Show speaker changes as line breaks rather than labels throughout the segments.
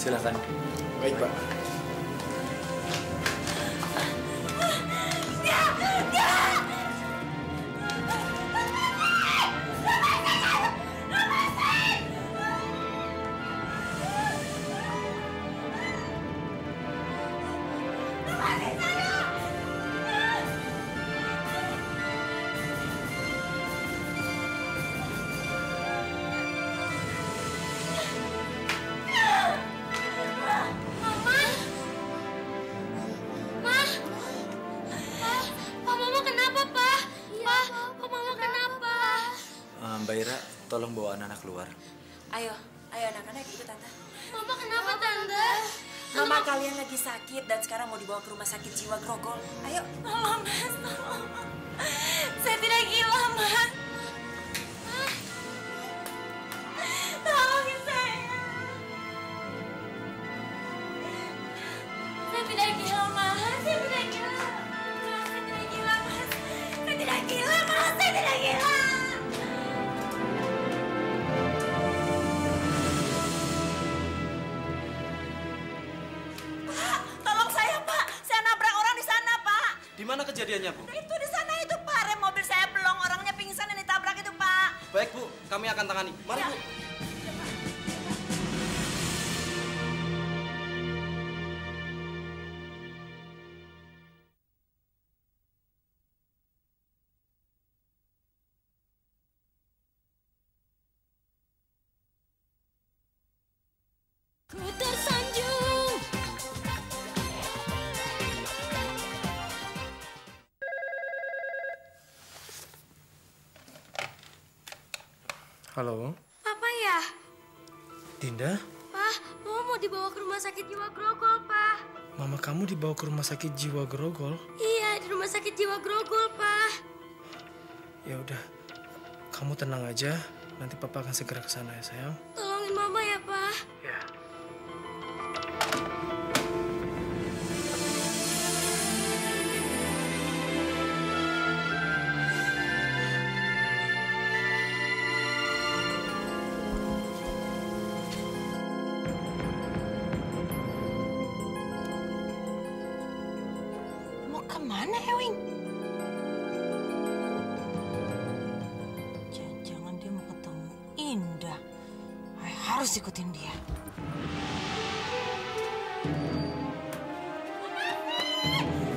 Silakan.
Baik, Pak.
Mbak Ira, tolong bawa anak-anak keluar.
Ayo anak-anak ikut Tante.
Mama kenapa Tante?
Mama kalian lagi sakit dan sekarang mau dibawa ke rumah sakit jiwa Grogol. Ayo.
Tolong Mas, tolong. Saya tidak gila Mas. Tolongin saya. Saya tidak gila Mas, saya tidak gila. Mas, saya tidak gila Mas. Saya tidak gila Mas, saya tidak gila.
Di mana kejadiannya, Bu?
Itu di sana itu, Pak. Rem mobil saya belum, orangnya pingsan dan ditabrak itu, Pak.
Baik, Bu. Kami akan tangani. Mari, Bu.
Ku tersanjung.
Halo,
Papa ya?
Dinda?
Pak, Mama mau dibawa ke rumah sakit jiwa Grogol, Pak.
Mama kamu dibawa ke rumah sakit jiwa Grogol?
Iya, di rumah sakit jiwa Grogol, Pak.
Ya udah, kamu tenang aja. Nanti Papa akan segera ke sana ya, sayang.
Tolongin Mama ya, Pak.
Ya.
Kemana, Ewing? Jangan-jangan dia mau ketemu Indah. Saya harus ikutin dia.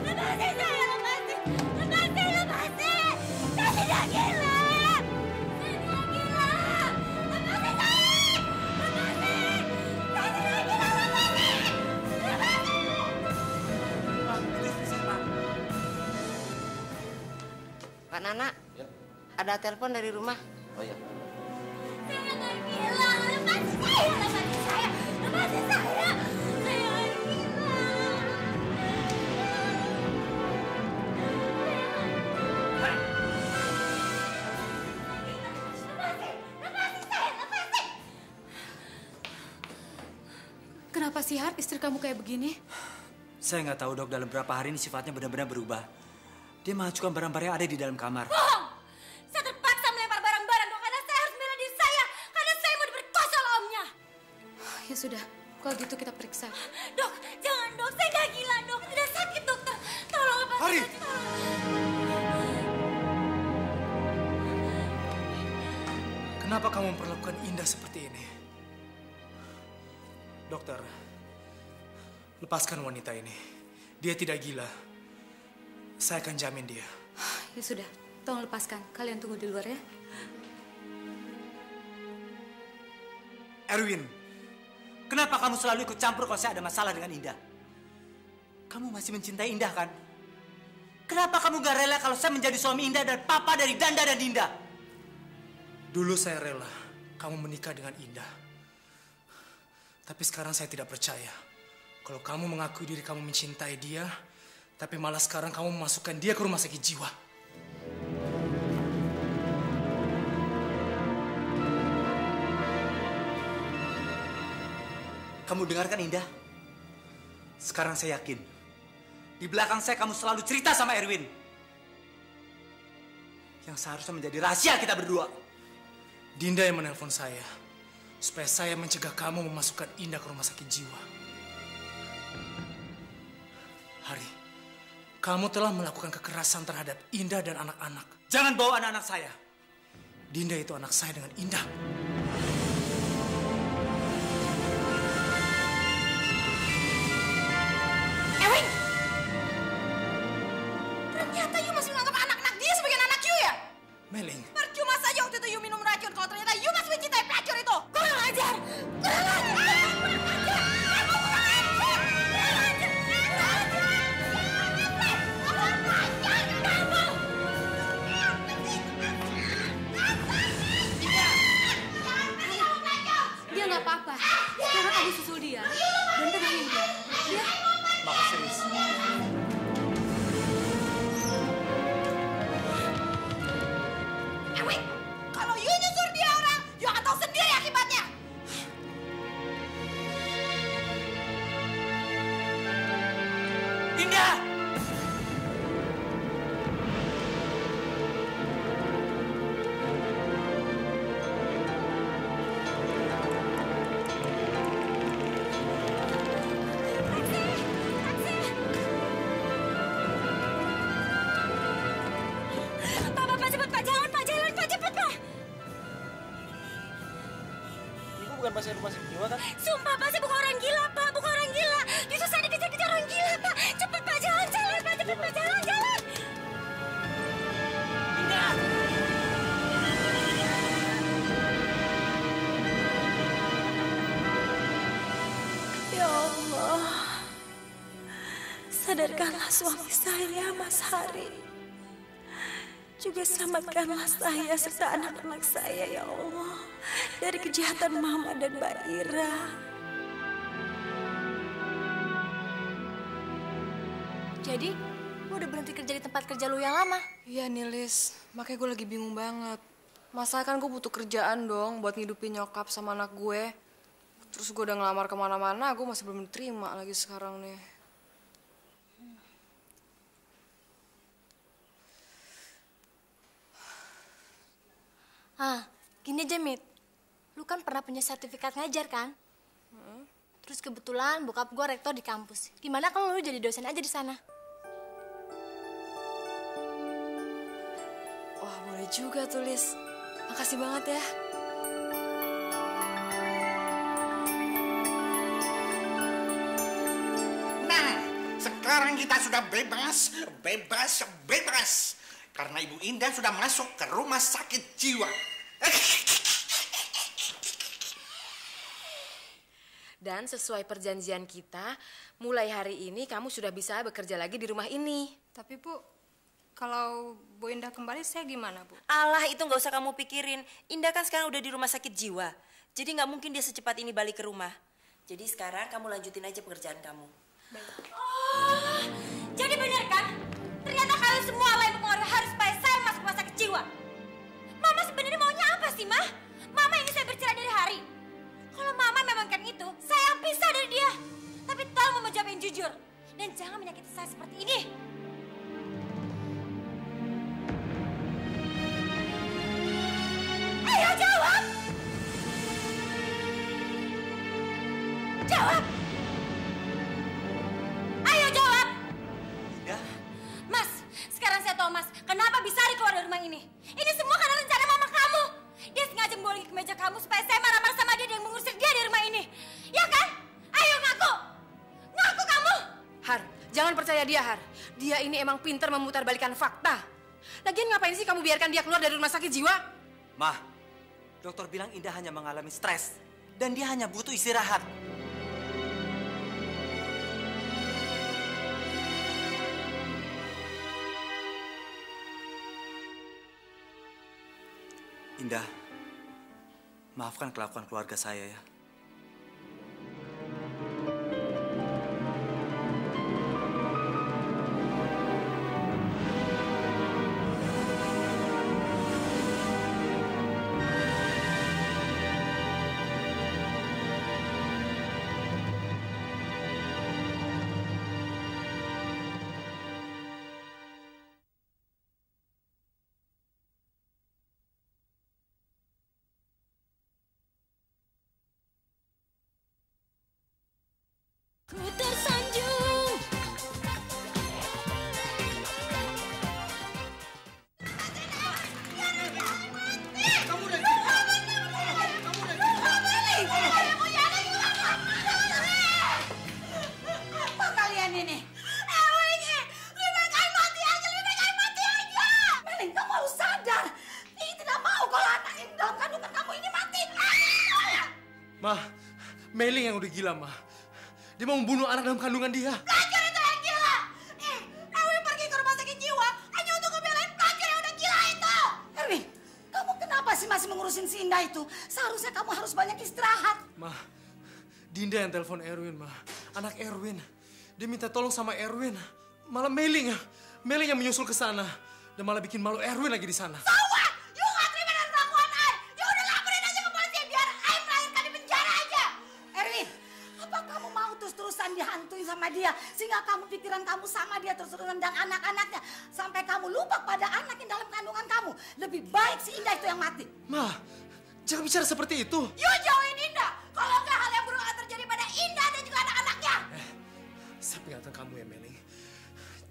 Lepasin saya, lepasin! Lepasin! Saya tidak gila! Saya tidak gila! Lepasin saya! Lepasin! Saya tidak gila, lepasin! Lepasin!
Pak Nana,
Ya.
ada telepon dari rumah.
Oh ya.
Saya nggak gila! Lepasin saya! Lepasin saya! Lepasin saya! Saya nggak gila!
Kenapa sih, Har, istri kamu kayak begini?
Saya nggak tahu, Dok. Dalam beberapa hari ini sifatnya benar-benar berubah. Dia mengacukan barang-barang yang ada di dalam kamar.
Bohong! Saya terpaksa melempar barang-barang, Dok, karena saya harus bela diri saya. Karena saya mau diperkosa oleh omnya.
Ya sudah, kalau gitu kita periksa.
Dok, jangan, Dok. Saya nggak gila, Dok. Tidak sakit, dokter. Tolong lepasin
Hari!
saya, tolong.
Kenapa kamu memperlakukan Indah seperti ini? Dokter, lepaskan wanita ini. Dia tidak gila. Saya akan jamin dia.
Ya sudah, tolong lepaskan. Kalian tunggu di luar ya.
Erwin, kenapa kamu selalu ikut campur kalau saya ada masalah dengan Indah? Kamu masih mencintai Indah, kan? Kenapa kamu gak rela kalau saya menjadi suami Indah dan papa dari Danda dan Dinda?
Dulu saya rela kamu menikah dengan Indah. Tapi sekarang saya tidak percaya. Kalau kamu mengakui diri kamu mencintai dia, tapi malah sekarang kamu memasukkan dia ke rumah sakit jiwa.
Kamu dengarkan, Indah? Sekarang saya yakin. Di belakang saya kamu selalu cerita sama Erwin. Yang seharusnya menjadi rahasia kita berdua.
Dinda yang menelpon saya. supaya saya mencegah kamu memasukkan Indah ke rumah sakit jiwa. Hari, kamu telah melakukan kekerasan terhadap Indah dan anak-anak.
Jangan bawa anak-anak saya.
Dinda itu anak saya dengan Indah.
Ewing! Ternyata you masih menganggap anak-anak dia sebagai anak you ya?
Meling,
Percuma saja waktu itu you minum racun kalau ternyata you masih mencintai pelacur itu. Kurang ajar! Kurang ajar!
Dia nggak apa-apa. Sekarang kamu susul dia dan tenangin dia. Ya?
Makasih, Riz.
Ewing! Kalau you nyusur dia orang, you akan tahu sendiri akibatnya.
Indah!
Pak, cepet Pak, jalan Pak, cepet Pak.
Ibu bukan pasien rumah sakit jiwa kan?
Sumpah Pak, saya bukan orang gila Pak, bukan orang gila. Justru saya dikejar-kejar orang gila Pak. Cepet Pak, jalan Pak, cepet Pak, jalan.
Indah!
Ya Allah, sadarkanlah suami saya, Mas Hari. Juga selamatkanlah saya serta anak-anak saya, ya Allah, dari kejahatan Mama dan Mbak Ira.
Jadi, lu udah berhenti kerja di tempat kerja lu yang lama?
Iya nih Lis, makanya gue lagi bingung banget. Masalah kan gue butuh kerjaan dong buat ngidupin nyokap sama anak gue. Terus gue udah ngelamar kemana-mana, gue masih belum diterima lagi sekarang nih.
Gini aja, Mit. Lu kan pernah punya sertifikat ngajar, kan? Terus kebetulan bokap gue rektor di kampus. Gimana kalau lu jadi dosen aja di sana?
Wah, boleh juga tuh Lis. Makasih banget ya.
Nah, sekarang kita sudah bebas. Karena Ibu Indah sudah masuk ke rumah sakit jiwa.
Dan sesuai perjanjian kita, mulai hari ini kamu sudah bisa bekerja lagi di rumah ini.
Tapi Bu, kalau Bu Indah kembali saya gimana Bu?
Alah, itu nggak usah kamu pikirin. Indah kan sekarang udah di rumah sakit jiwa. Jadi nggak mungkin dia secepat ini balik ke rumah. Jadi sekarang kamu lanjutin aja pekerjaan kamu.
Oh, jadi benar kan? Ternyata kalian semua lah yang mempengaruhi Haris supaya saya masuk rumah sakit jiwa. Mama sebenarnya maunya apa sih, Mah? Mama ingin saya bercerai dari Hari. Kalau Mama memang kan itu, saya yang pisah dari dia. Tapi tolong Mama jawab yang jujur. Dan jangan menyakiti saya seperti ini. Ayo jawab! Jawab! Ayo jawab!
Indah?
Mas, sekarang saya tahu Mas, kenapa Bisari keluar dari rumah ini. Ini semua karena rencana mama kamu. Dia sengaja membawa lagi ke meja kamu supaya saya marah-marah sama dia dan mengusir dia dari rumah ini. Ya kan? Ayo ngaku! Ngaku kamu!
Har, jangan percaya dia, Har. Dia ini emang pintar memutarbalikkan fakta. Lagian ngapain sih kamu biarkan dia keluar dari rumah sakit jiwa?
Mah, dokter bilang Indah hanya mengalami stres. Dan dia hanya butuh istirahat. Indah, maafkan kelakuan keluarga saya ya.
Ma, Meli yang udah gila, Ma. Dia mau membunuh anak dalam kandungan dia.
Pelacur itu yang gila. Erwin pergi ke rumah sakit jiwa hanya untuk ngebelain pelacur yang udah gila itu. Erwin, kamu kenapa sih masih mengurusin si Indah itu? Seharusnya kamu harus banyak istirahat.
Ma, Dinda yang telepon Erwin, Ma. Anak Erwin. Dia minta tolong sama Erwin. Malah Meli yang menyusul ke sana. Dan malah bikin malu Erwin lagi di sana.
So what? You gak terima dengan perlakuan Ai. Ya udah laporin aja ke polisi biar Ai melahirkan di penjara aja. Erwin, apa kamu mau terus-terusan dihantuin sama dia? Sehingga kamu pikiran kamu sama dia terus-terusan dan anak-anaknya. Sampai kamu lupa pada anak yang dalam kandungan kamu. Lebih baik si Indah itu yang mati.
Ma, jangan bicara seperti itu.
You jauhin Indah. Kalau enggak hal yang buruk akan terjadi pada Indah dan juga anak-anaknya.
Saya peringatan kamu ya, Meli.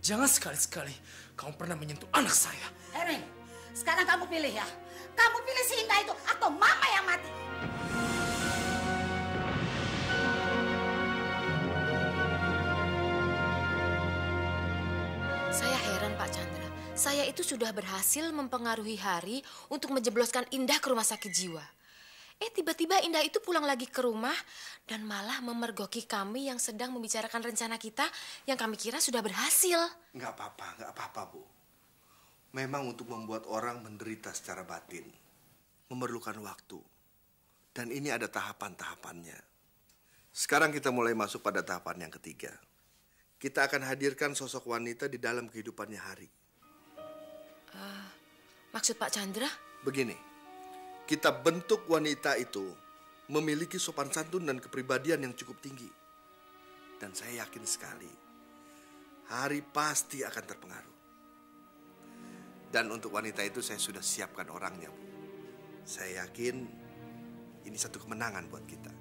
Jangan sekali-sekali kamu pernah menyentuh anak saya.
Erwin, sekarang kamu pilih ya. Kamu pilih si Indah itu atau mama yang mati.
Saya heran Pak Chandra. Saya itu sudah berhasil mempengaruhi Hari untuk menjebloskan Indah ke rumah sakit jiwa. Tiba-tiba Indah itu pulang lagi ke rumah dan malah memergoki kami yang sedang membicarakan rencana kita yang kami kira sudah berhasil.
Nggak apa-apa, Bu. Memang untuk membuat orang menderita secara batin memerlukan waktu. Dan ini ada tahapan-tahapannya. Sekarang kita mulai masuk pada tahapan yang ketiga. Kita akan hadirkan sosok wanita di dalam kehidupannya Hari.
Maksud Pak Chandra?
Begini. Kita bentuk wanita itu memiliki sopan santun dan kepribadian yang cukup tinggi. Dan saya yakin sekali, Hari pasti akan terpengaruh. Dan untuk wanita itu saya sudah siapkan orangnya, Bu. Saya yakin ini satu kemenangan buat kita.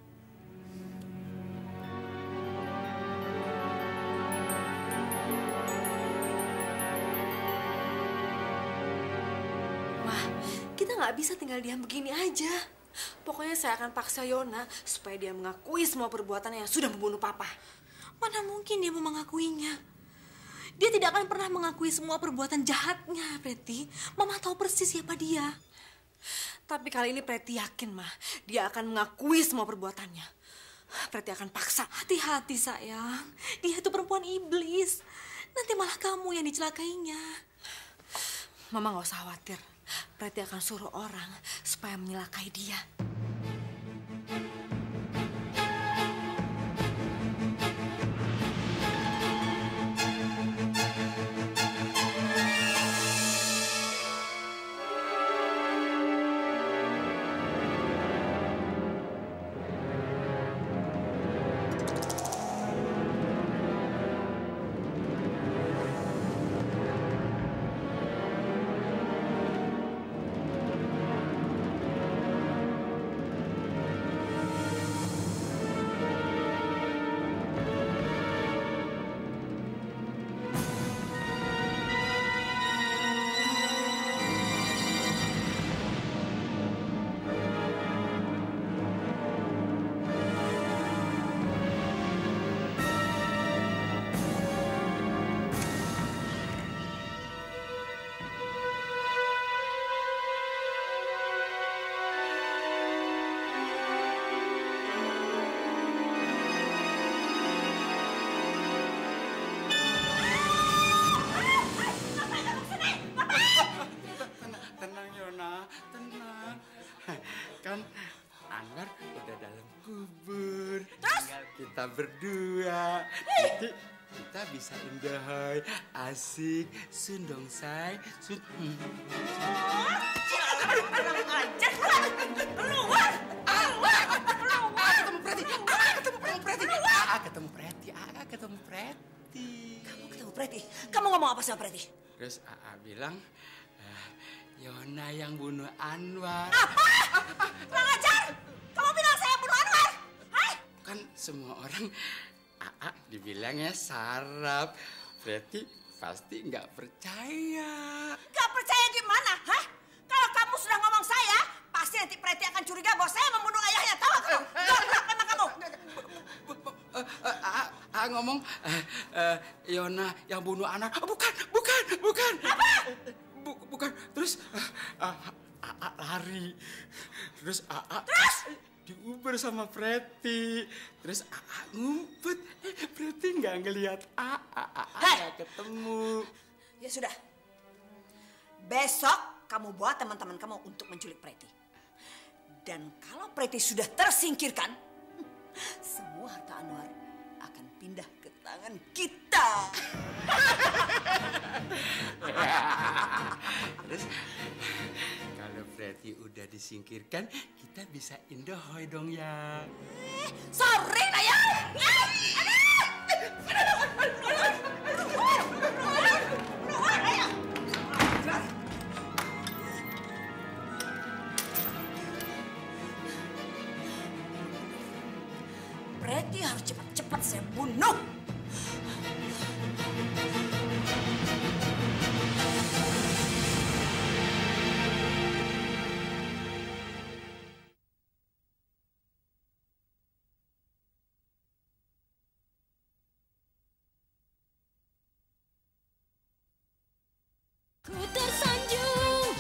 Kita nggak bisa tinggal diam begini aja. Pokoknya saya akan paksa Yona supaya dia mengakui semua perbuatannya yang sudah membunuh Papa. Mana mungkin dia mau mengakuinya? Dia tidak akan pernah mengakui semua perbuatan jahatnya, Preti. Mama tahu persis siapa dia. Tapi kali ini Preti yakin, Mah, dia akan mengakui semua perbuatannya. Preti akan paksa. Hati-hati, sayang. Dia itu perempuan iblis. Nanti malah kamu yang dicelakainya. Mama nggak usah khawatir. Preti akan suruh orang supaya menyelakai dia.
Kan Anwar udah dalam kubur. Terus? Tinggal kita berdua. Nanti kita bisa indahai, asik, sundong say.
Anak aja, keluar.
Ketemu Preti.
Kamu ketemu Preti? Kamu ngomong apa sama Preti?
Terus AA bilang, Yona yang bunuh Anwar.
Apa? Kurang ajar! Kamu bilang saya bunuh Anwar? Hah?
Kan semua orang AA dibilangnya sarap. Preti pasti nggak percaya.
Nggak percaya gimana? Hah? Kalau kamu sudah ngomong saya, pasti nanti Preti akan curiga bahwa saya membunuh ayahnya. Tahu kamu? Goblok memang kamu.
AA ngomong, Yona yang bunuh anak. Bukan.
Apa?
Bukan. Terus AA lari. Terus AA diuber sama Preti. Terus Aa ngumpet. Preti nggak ngelihat Aa nggak ketemu.
Ya sudah. Besok kamu bawa teman-teman kamu untuk menculik Preti. Dan kalau Preti sudah tersingkirkan, semua harta Anwar akan pindah ke tangan kita.
Terus kalau Preti udah disingkirkan, kita bisa indohoy dong ya.
Sorry lah ya. Preti harus cepat-cepat saya bunuh.
Ku tersanjung.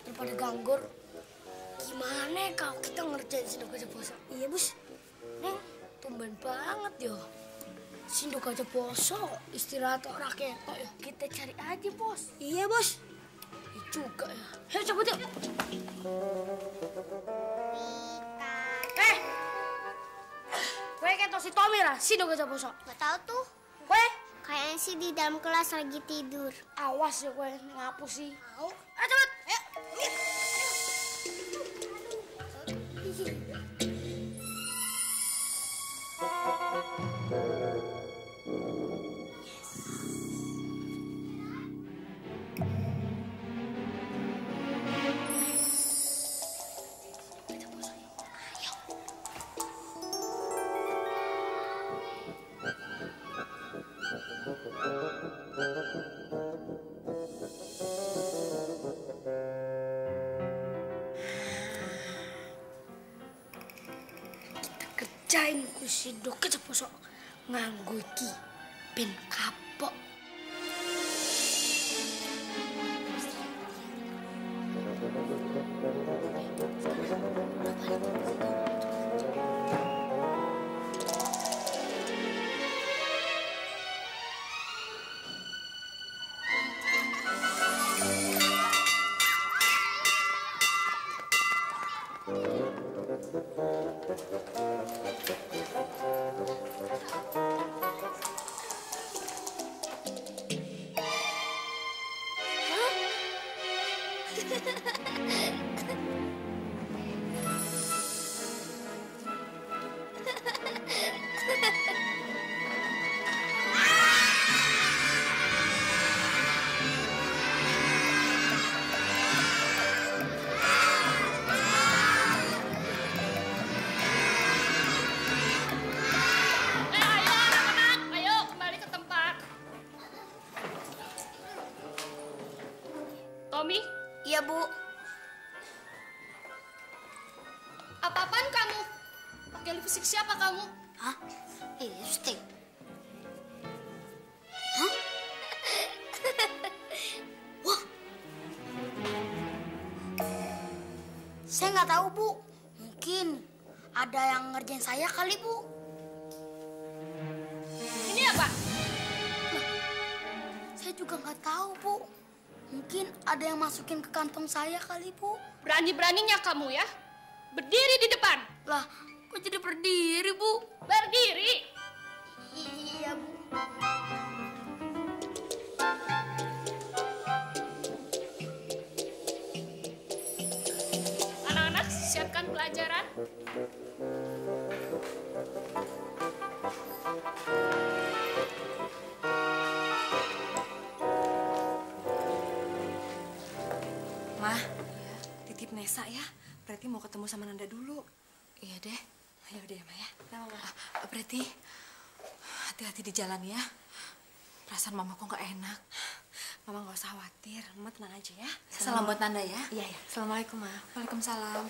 Daripada ganggur, gimana kalau kita ngerjain sindok aja poso? Iya bos, tumben banget yo. Sindok aja poso, istirahat orang ketok yo. Kita cari aja bos. Iya bos. Iya juga ya. Ayo cabut yuk. Gue ketok si Tommy lah, sindok aja poso.
Gak tahu tuh.
Gue
Kayaknya sih di dalam kelas lagi tidur.
awas ya gue ngapus sih.
Tahu?
Ayo cabut. Ayo. Kerjain ku sindok aja poso nganggo iki ben kapok.
Tommy,
Iya bu.
apa-apaan kamu? Pakai lipstick siapa kamu?
Hah? Lipstick? Hah?
Wah. Saya nggak tahu bu. Mungkin ada yang ngerjain saya kali bu.
Ini apa?
Saya juga nggak tahu bu. Mungkin ada yang masukin ke kantong saya kali bu.
Berani-beraninya kamu ya? Berdiri di depan.
Lah, kok jadi berdiri bu?
Berdiri.
Iya bu.
Anak-anak, siapkan pelajaran.
Mah, titip Nesa ya. Preti mau ketemu sama Nanda dulu.
Iya deh.
Ayo deh, Ma ya. Preti, hati-hati di jalan ya. Perasaan Mama kok nggak enak. Mama nggak usah khawatir. Mama tenang aja ya. Salam buat Nanda ya. Iya, ya. Assalamualaikum, Ma. Waalaikumsalam.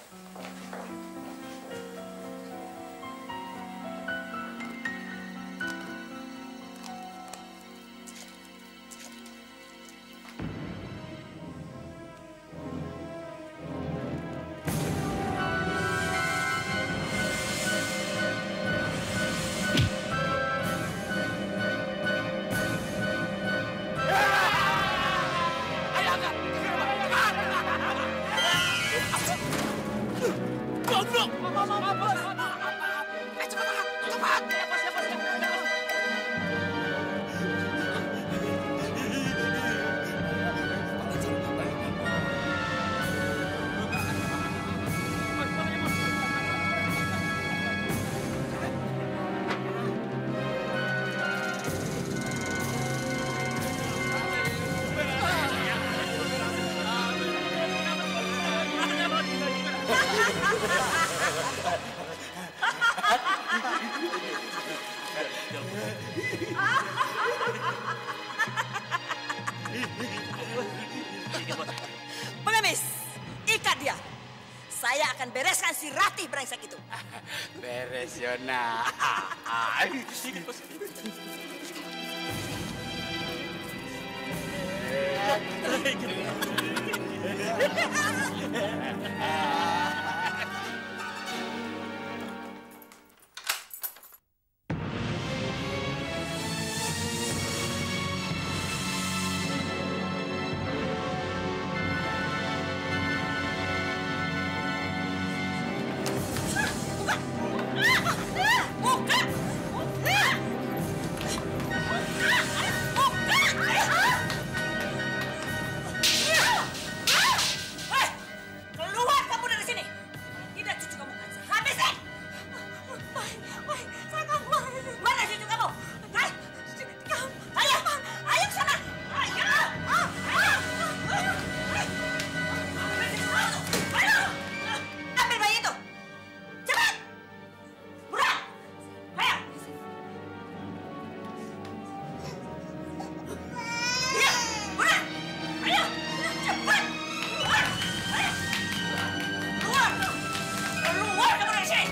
Goblok!
Pengemis, ikat dia. Saya akan bereskan si Ratih brengsek itu.
Beres, Yona.
Keluar kamu dari sini. Tidak, cucu kamu akan saya habisin. Mana cucu kamu? Ayo, ayo ke sana. Ayo. Ayo. Ambil bayi itu. Cepat. Buruan. Ayo. Iya, buruan. Ayo. Cepat. Keluar. Ayo. Keluar. Keluar kamu dari sini.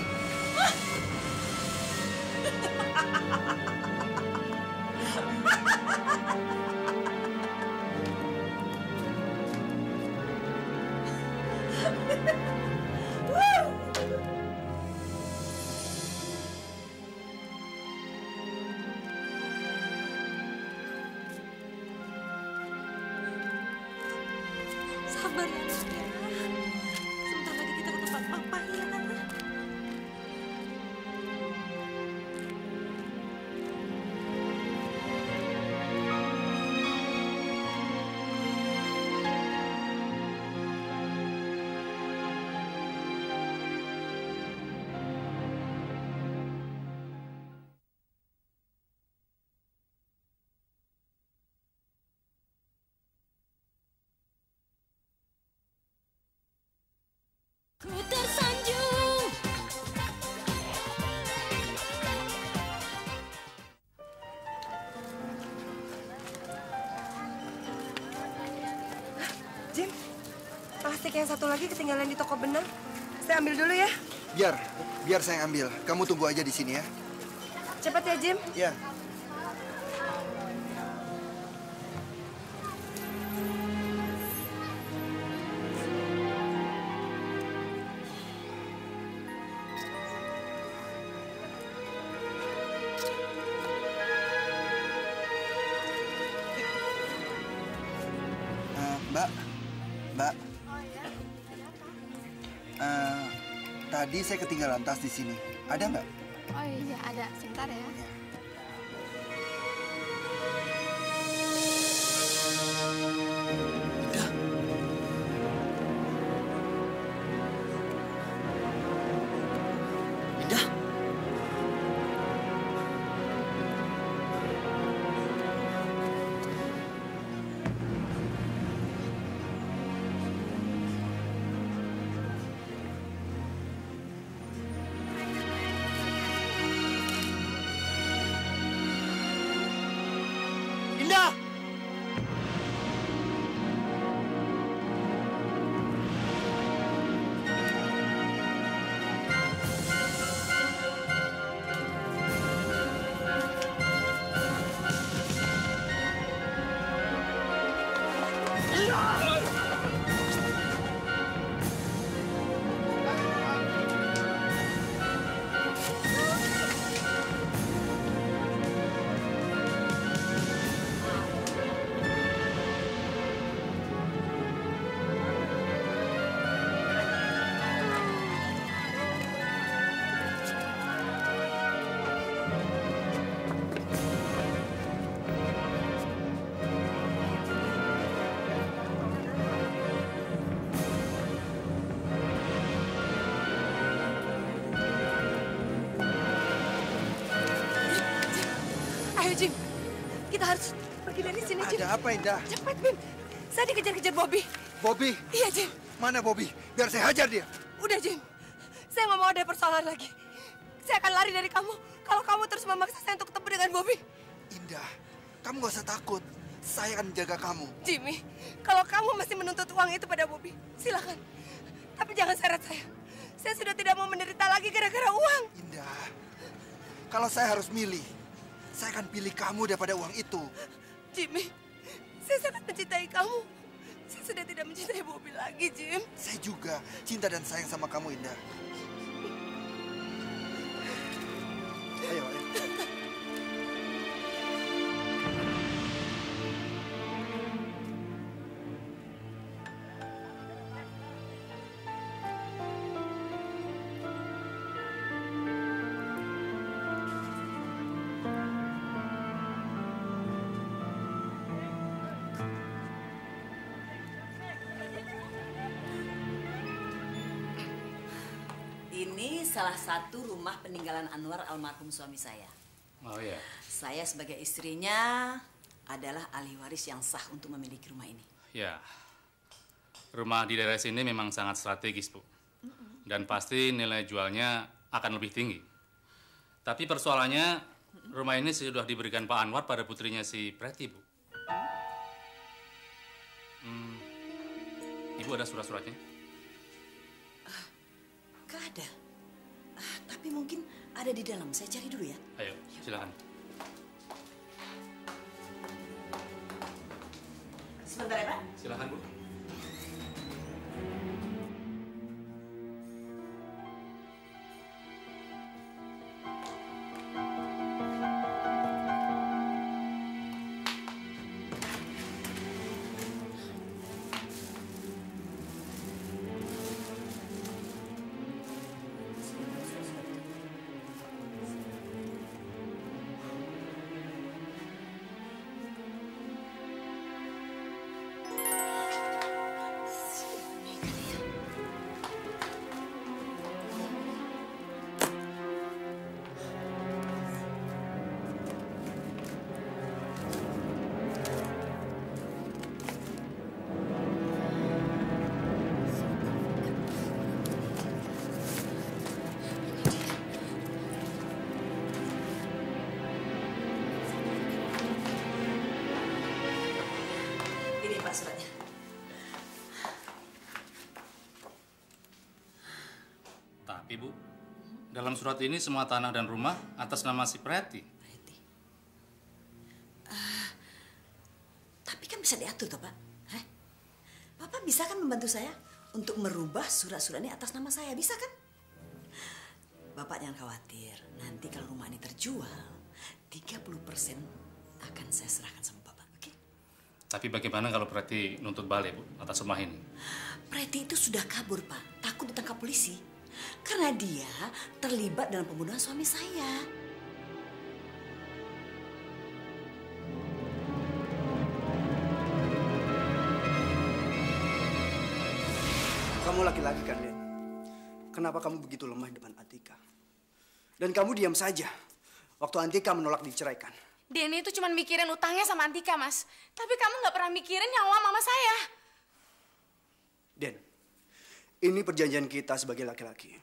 Sabar ya, Nusmira. Sebentar lagi kita ke tempat papa ya.
Ku tersanjung.
Jim, plastik yang satu lagi ketinggalan di toko benang. Saya ambil dulu ya.
Biar saya ambil. Kamu tunggu aja di sini ya.
Cepat ya, Jim.
Ya. Mbak. Tadi saya ketinggalan tas di sini. Ada nggak?
Oh iya, ada. Sebentar ya.
harus pergi dari sini, Jim.
Ada apa, Indah?
Cepat, Bim. Saya dikejar-kejar Bobby.
Bobby?
Iya, Jim.
Mana Bobby? Biar saya hajar dia.
Udah, Jim. Saya nggak mau ada persoalan lagi. Saya akan lari dari kamu kalau kamu terus memaksa saya untuk ketemu dengan Bobby.
Indah, kamu gak usah takut. Saya akan menjaga kamu.
Jimmy, kalau kamu masih menuntut uang itu pada Bobby, silakan. Tapi jangan seret saya. Saya sudah tidak mau menderita lagi gara-gara uang.
Indah, kalau saya harus milih, saya akan pilih kamu daripada uang itu.
Jimmy, saya sangat mencintai kamu. Saya sudah tidak mencintai Bobby lagi, Jim.
Saya juga cinta dan sayang sama kamu, Indah. Ayo, ayo.
Ini salah satu rumah peninggalan Anwar almarhum suami saya.
Oh iya.
Saya sebagai istrinya adalah ahli waris yang sah untuk memiliki rumah ini.
Ya. Rumah di daerah sini memang sangat strategis, Bu. Dan pasti nilai jualnya akan lebih tinggi. Tapi persoalannya, rumah ini sudah diberikan Pak Anwar pada putrinya si Preti, Bu. Ibu ada surat-suratnya?
Gak ada. Tapi mungkin ada di dalam. Saya cari dulu ya.
Ayo, silakan.
Sebentar ya, Pak.
Silakan, Bu.
Ini Pak suratnya.
Tapi, Bu, dalam surat ini semua tanah dan rumah atas nama si Preti.
Tapi kan bisa diatur toh, Pak. Hah? Bapak bisa kan membantu saya untuk merubah surat-surat ini atas nama saya, bisa kan? Bapak jangan khawatir. Nanti kalau rumah ini terjual, 30% akan saya serahkan sama Bapak, oke?
Tapi bagaimana kalau Preti nuntut balik, Bu, atas rumah ini?
Preti itu sudah kabur, Pak. Takut ditangkap polisi. Karena dia terlibat dalam pembunuhan suami saya.
Kamu laki-laki kan, Den? Kenapa kamu begitu lemah di depan Atika? Dan kamu diam saja waktu Antika menolak diceraikan.
Denny itu cuma mikirin utangnya sama Antika, Mas. Tapi kamu nggak pernah mikirin nyawa mama saya.
Den, ini perjanjian kita sebagai laki-laki.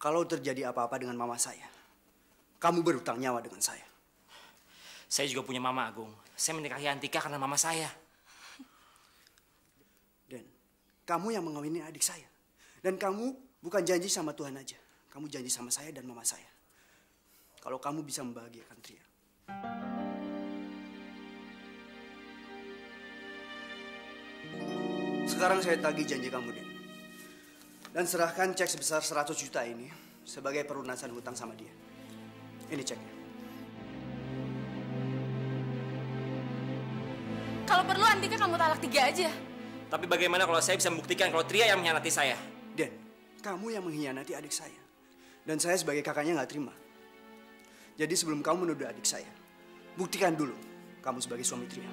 Kalau terjadi apa-apa dengan mama saya, kamu berutang nyawa dengan saya.
Saya juga punya mama, Agung. Saya menikahi Antika karena mama saya.
Den, kamu yang mengawini adik saya. Dan kamu bukan janji sama Tuhan aja. Kamu janji sama saya dan mama saya. Kalau kamu bisa membahagiakan Tria. Sekarang saya tagih janji kamu, Den. Dan serahkan cek sebesar 100 juta ini sebagai pelunasan hutang sama dia. Ini ceknya.
Kalau perlu Antika kamu talak 3 aja.
Tapi bagaimana kalau saya bisa membuktikan kalau Tria yang mengkhianati saya?
Den, kamu yang mengkhianati adik saya. Dan saya sebagai kakaknya nggak terima. Jadi sebelum kamu menuduh adik saya, buktikan dulu kamu sebagai suami Tria.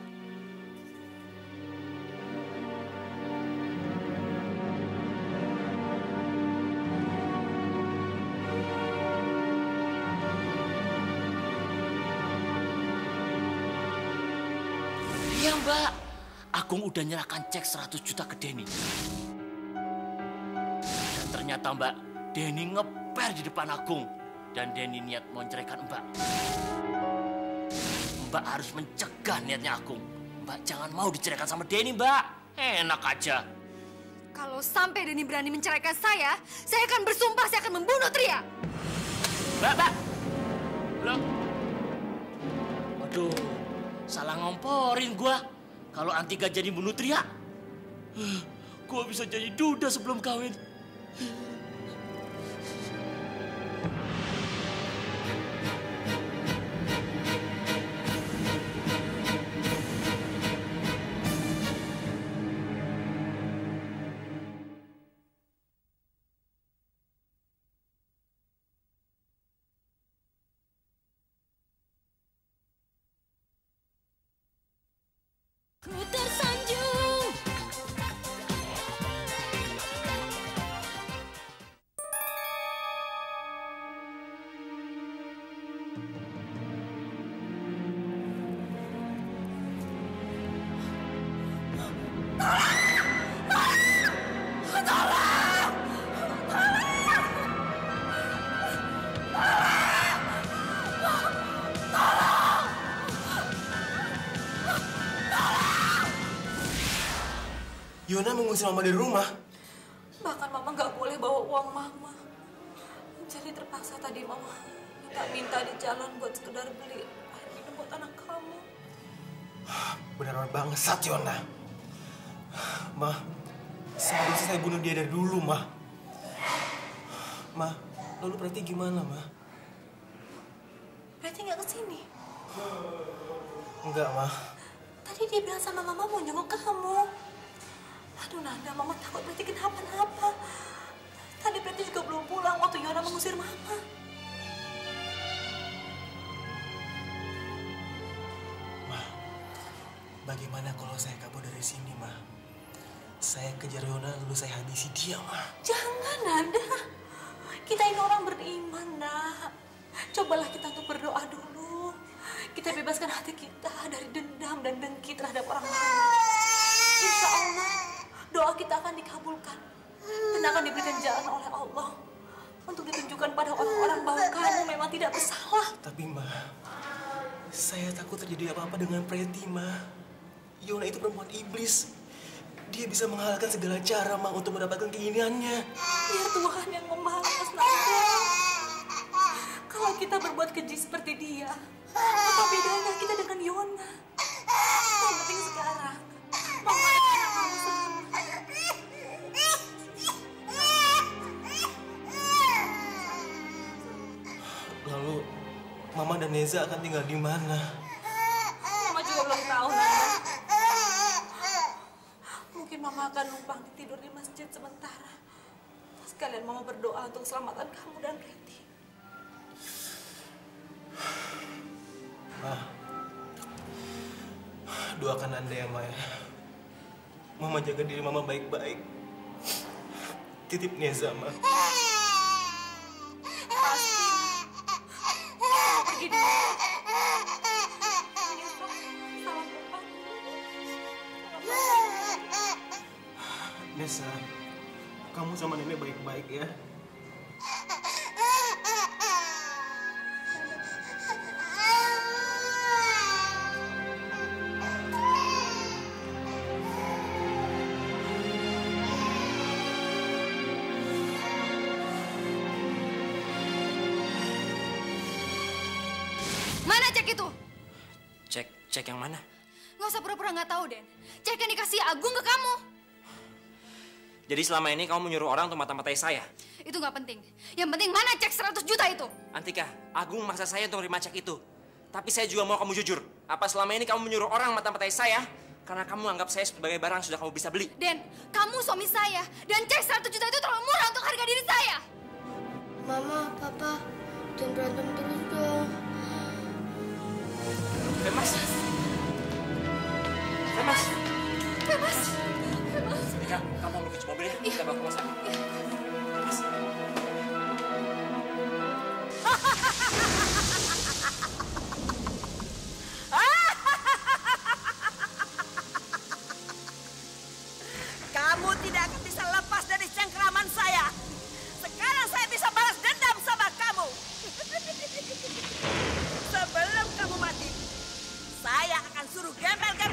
Mbak. Agung udah nyerahkan cek 100 juta ke Denny. Dan ternyata Mbak, Denny ngeper di depan Agung. Dan Denny niat mau menceraikan Mbak. Mbak harus mencegah niatnya Agung. Mbak jangan mau diceraikan sama Denny, Mbak. Enak aja.
Kalau sampai Denny berani menceraikan saya akan bersumpah saya akan membunuh Tria.
Mbak. Loh. Waduh, salah ngomporin gua. Kalau Antika jadi bunuh Tria, gua bisa jadi duda sebelum kawin.
Ku tersanjung.
Yona mengusir Mama dari rumah.
Bahkan Mama nggak boleh bawa uang Mama. Jadi terpaksa tadi Mama minta di jalan buat sekedar beli air minum buat anak kamu.
Benar-benar bangsat Yona. Ma, seharusnya saya bunuh dia dari dulu, Ma. Ma, lalu berarti gimana, Ma?
Berarti nggak kesini?
Enggak, Ma.
Tadi dia bilang sama Mama mau jenguk kamu. Aduh Nanda, Mama takut berarti kenapa-napa. Tadi berarti juga belum pulang waktu Yona mengusir Mama.
Ma, bagaimana kalau saya kabur dari sini, Ma? Saya kejar Yona lalu saya habisi dia, Ma.
Jangan, Nanda. Kita ini orang beriman, Nak. Cobalah kita untuk berdoa dulu. Kita bebaskan hati kita dari dendam dan dengki terhadap orang lain. Insya Allah, doa kita akan dikabulkan dan akan diberikan jalan oleh Allah untuk ditunjukkan pada orang-orang bahwa kamu memang tidak bersalah.
Tapi, Ma, saya takut terjadi apa-apa dengan Preti, Ma. Yona itu perempuan iblis. Dia bisa menghalalkan segala cara, Ma, untuk mendapatkan keinginannya.
Biar Tuhan yang membalas, Nanda. Kalau kita berbuat keji seperti dia, apa bedanya kita dengan Yona? Yang penting sekarang, Mama dan anak kamu selamat.
Lalu, Mama dan Neza akan tinggal di mana?
Mama juga belum tahu, Nanda. Mungkin Mama akan numpang tidur di masjid sementara. Sekalian Mama berdoa untuk keselamatan kamu dan Preti.
Ma, doakan Anda ya, Ma. Mama jaga diri Mama baik-baik. Titip Neza, Ma.
Pasti. Pergi dulu.
Neza, kamu sama nenek baik-baik ya.
Mana cek itu?
Cek yang mana?
Nggak usah pura-pura nggak tahu, Den. Cek yang dikasih Agung ke kamu.
Jadi selama ini kamu menyuruh orang untuk mata-matai saya?
Itu nggak penting. Yang penting mana cek 100 juta itu?
Antika, Agung memaksa saya untuk menerima cek itu. Tapi saya juga mau kamu jujur. Apa selama ini kamu menyuruh orang mata-matai saya karena kamu anggap saya sebagai barang yang sudah kamu bisa beli?
Den, kamu suami saya. Dan cek 100 juta itu terlalu murah untuk harga diri saya.
Mama, Papa, jangan berantem terus dong.
Mas. Mas.
Mas.
Antika, kamu mau kunci mobil ya? Kita bawa ke rumah sakit. Mas.
Kamu tidak akan bisa lepas dari cengkeraman saya. Sekarang saya bisa balas dendam sama kamu. Sebelum kamu mati, saya akan suruh gembel-gembel